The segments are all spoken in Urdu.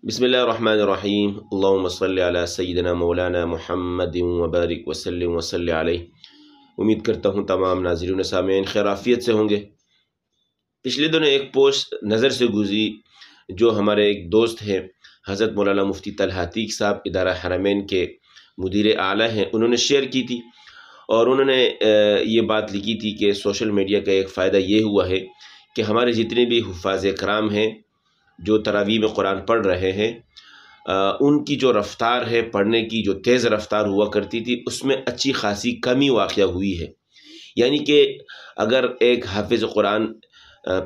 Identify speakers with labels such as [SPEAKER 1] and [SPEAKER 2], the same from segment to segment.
[SPEAKER 1] بسم اللہ الرحمن الرحیم اللہم صلی علی سیدنا مولانا محمد وبارک وسلم وصلی علیہ۔ امید کرتا ہوں تمام ناظرین و سامعین خیر عافیت سے ہوں گے۔ پچھلے دنوں ایک پوسٹ نظر سے گزری جو ہمارے ایک دوست ہیں حضرت مولانا مفتی طلحہ عتیق صاحب ادارہ حرمین کے مدیر اعلیٰ ہیں، انہوں نے شیئر کی تھی اور انہوں نے یہ بات لکھی تھی کہ سوشل میڈیا کا ایک فائدہ یہ ہوا ہے کہ ہمارے جتنے بھی حفاظ کرام ہیں جو تراویح میں قرآن پڑھ رہے ہیں، ان کی جو رفتار ہے پڑھنے کی، جو تیز رفتار ہوا کرتی تھی، اس میں اچھی خاصی کمی واقع ہوئی ہے۔ یعنی کہ اگر ایک حافظ قرآن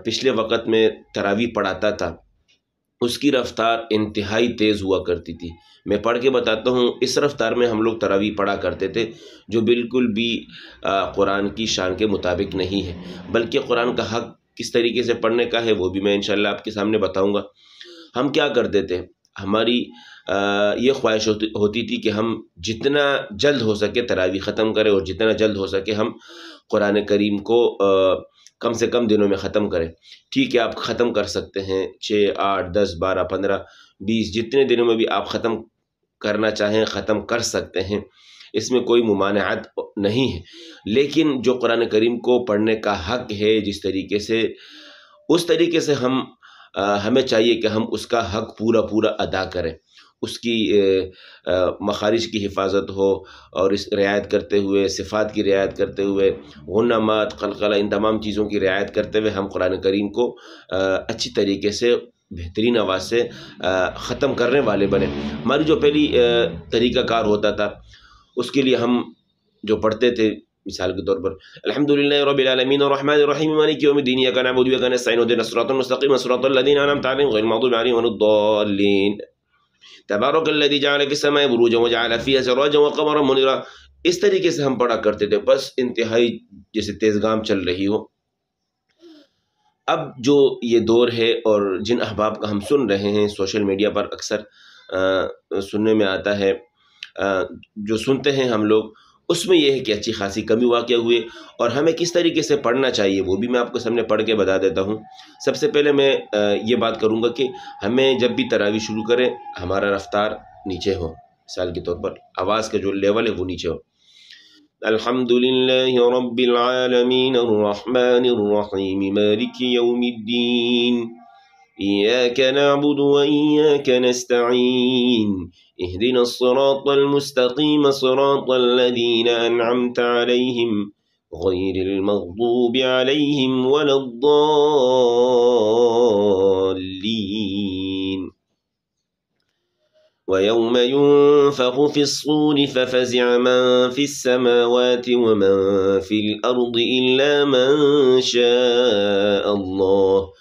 [SPEAKER 1] پچھلے وقت میں تراویح پڑھاتا تھا، اس کی رفتار انتہائی تیز ہوا کرتی تھی۔ میں پڑھ کے بتاتا ہوں، اس رفتار میں ہم لوگ تراویح پڑھا کرتے تھے جو بالکل بھی قرآن کی شان کے مطابق نہیں ہے، بلکہ قرآن کا حق کس طریقے سے پڑھنے کا ہے وہ بھی میں انشاءاللہ آپ کے سامنے بتاؤں گا۔ ہم کیا کرتے تھے، ہماری یہ خواہش ہوتی تھی کہ ہم جتنا جلد ہو سکے تراویح ختم کریں اور جتنا جلد ہو سکے ہم قرآن کریم کو کم سے کم دنوں میں ختم کریں۔ ٹھیک ہے، آپ ختم کر سکتے ہیں 6، 8، 10، 12، 15، 20 جتنے دنوں میں بھی آپ ختم کرنا چاہیں ختم کر سکتے ہیں، اس میں کوئی ممانعت نہیں ہے۔ لیکن جو قرآن کریم کو پڑھنے کا حق ہے جس طریقے سے، اس طریقے سے ہمیں چاہیے کہ ہم اس کا حق پورا ادا کریں، اس کی مخارج کی حفاظت ہو اور اس رعایت کرتے ہوئے، صفات کی رعایت کرتے ہوئے، غنمات، قلقلہ، ان تمام چیزوں کی رعایت کرتے ہوئے ہم قرآن کریم کو اچھی طریقے سے بہترین آواز سے ختم کرنے والے بنے۔ ہماری جو پہلی طریقہ کار ہوتا تھا، اس کے لیے ہم جو پڑھتے تھے مثال کے طور پر الحمدللہ رب العالمین الرحمن الرحیم مالک یوم الدین ایاک نعبد و ایاک نستعین اهدنا الصراط المستقیم صراط الذین انعمت علیہم غیر المغضوب علیہم ولا الضالین تبارک الذی جعل فی السماء بروجا وجعل فیہا سراجا وقمرا منیرا۔ اس طریقے سے ہم پڑھا کرتے تھے، بس انتہائی جیسے تیز گام چل رہی ہو۔ اب جو یہ دور ہے اور جن احباب کا ہم سن رہے ہیں سوشل میڈیا پر اکثر سننے میں آتا ہے، جو سنتے ہیں ہم لوگ، اس میں یہ ہے کہ اچھی خاصی کمی واقع ہوئے اور ہمیں کس طریقے سے پڑھنا چاہیے وہ بھی میں آپ کو سامنے پڑھ کے بتا دیتا ہوں۔ سب سے پہلے میں یہ بات کروں گا کہ ہمیں جب بھی تراویح شروع کریں ہمارا رفتار نیچے ہو، مثال کے طور پر آواز کا جو لیول ہے وہ نیچے ہو۔ الحمدللہ رب العالمین الرحمن الرحیم مالک یوم الدین ایاک نعبد و ایاک نستعین اهدنا الصراط المستقیم صراط الذین انعمت علیہم غیر المغضوب علیہم ولا الضالین وَيَوْمَ يُنفَخُ فِي الصُّورِ فَفَزِعَ مَن فِي السَّمَاوَاتِ وَمَن فِي الْأَرْضِ إِلَّا مَن شَاءَ اللَّهُ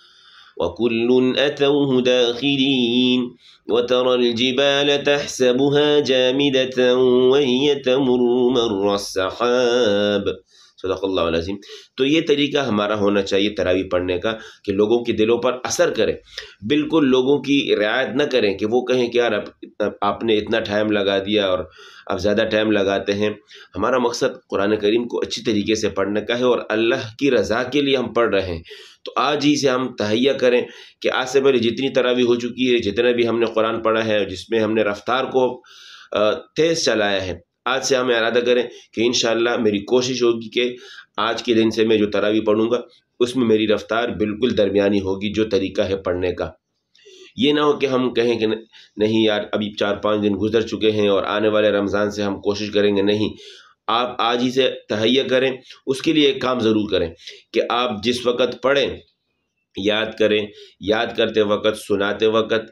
[SPEAKER 1] وَكُلٌّ أَتَوْهُ دَاخِرِينَ وَتَرَى الْجِبَالَ تَحْسَبُهَا جَامِدَةً وَهِيَ تَمُرُّ مَرَّ السَّحَابِ۔ صدق اللہ العظیم۔ تو یہ طریقہ ہمارا ہونا چاہیے تراویح پڑھنے کا کہ لوگوں کے دلوں پر اثر کرے، بالکل لوگوں کی رعایت نہ کریں کہ وہ کہیں کہ یار آپ نے اتنا ٹائم لگا دیا اور اب زیادہ ٹائم لگاتے ہیں۔ ہمارا مقصد قرآن کریم کو اچھی طریقے سے پڑھنے کا ہے اور اللہ کی رضا کے لیے ہم پڑھ رہے ہیں، تو آج ہی سے ہم تہیہ کریں کہ آج سے پہلے جتنی تراویح ہو چکی ہے، جتنا بھی ہم نے قرآن پڑھا ہے جس میں ہم نے رفتار کو تیز چلایا ہے، آج سے ہم ارادہ کریں کہ انشاءاللہ میری کوشش ہوگی کہ آج کے دن سے میں جو تراویح پڑھوں گا اس میں میری رفتار بالکل درمیانی ہوگی، جو طریقہ ہے پڑھنے کا۔ یہ نہ ہو کہ ہم کہیں کہ نہیں یار ابھی 4-5 دن گزر چکے ہیں اور آنے والے رمضان سے ہم کوشش کریں گے، نہیں، آپ آج ہی سے تہیہ کریں۔ اس کے لیے ایک کام ضرور کریں کہ آپ جس وقت پڑھیں یاد کریں، یاد کرتے وقت، سناتے وقت،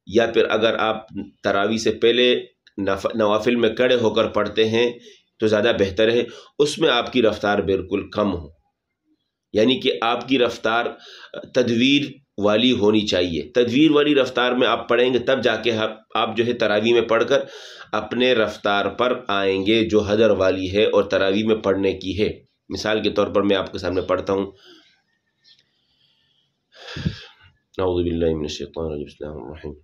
[SPEAKER 1] یا پھر اگر آپ تراویح سے پہلے نوافل میں کھڑے ہو کر پڑھتے ہیں تو زیادہ بہتر ہے، اس میں آپ کی رفتار بالکل کم ہو، یعنی کہ آپ کی رفتار تدویر والی ہونی چاہیے۔ تدویر والی رفتار میں آپ پڑھیں گے تب جا کے آپ جو ہے تراویح میں پڑھ کر اپنے رفتار پر آئیں گے جو حضر والی ہے اور تراویح میں پڑھنے کی ہے۔ مثال کے طور پر میں آپ کے سامنے پڑھتا ہوں، اعوذ باللہ من الشیطان الرجیم، بسم اللہ الرحمن الرحیم،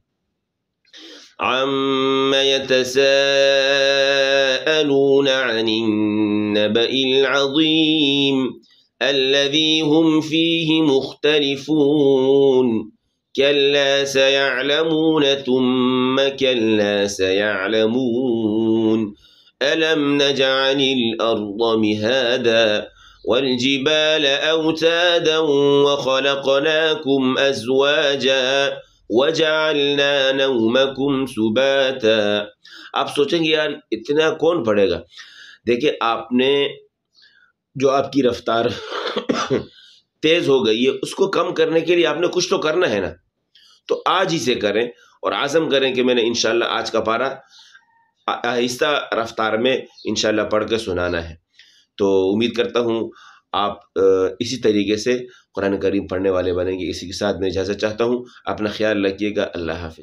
[SPEAKER 1] عَمَّ يَتَسَاءَلُونَ عَنِ النَّبَإِ الْعَظِيمِ الَّذِي هُمْ فِيهِ مُخْتَلِفُونَ كلا سيعلمون ثم كلا سيعلمون ألم نجعل الأرض مهادا والجبال أوتادا وخلقناكم أزواجا وجعلنا نومكم سباتا. آپ سوچیں گے یار اتنا کون پڑھے گا؟ دیکھیں آپ نے جو آپ کی رفتار تیز ہو گئی ہے اس کو کم کرنے کے لیے آپ نے کچھ تو کرنا ہے نا، تو آج ہی سے کریں اور عزم کریں کہ میں نے انشاءاللہ آج کا پارہ آہستہ رفتار میں انشاءاللہ پڑھ کے سنانا ہے. تو امید کرتا ہوں آپ اسی طریقے سے قرآن کریم پڑھنے والے بنیں گے. اسی کے ساتھ میں اجازت چاہتا ہوں. اپنا خیال رکھیے گا. اللہ حافظ.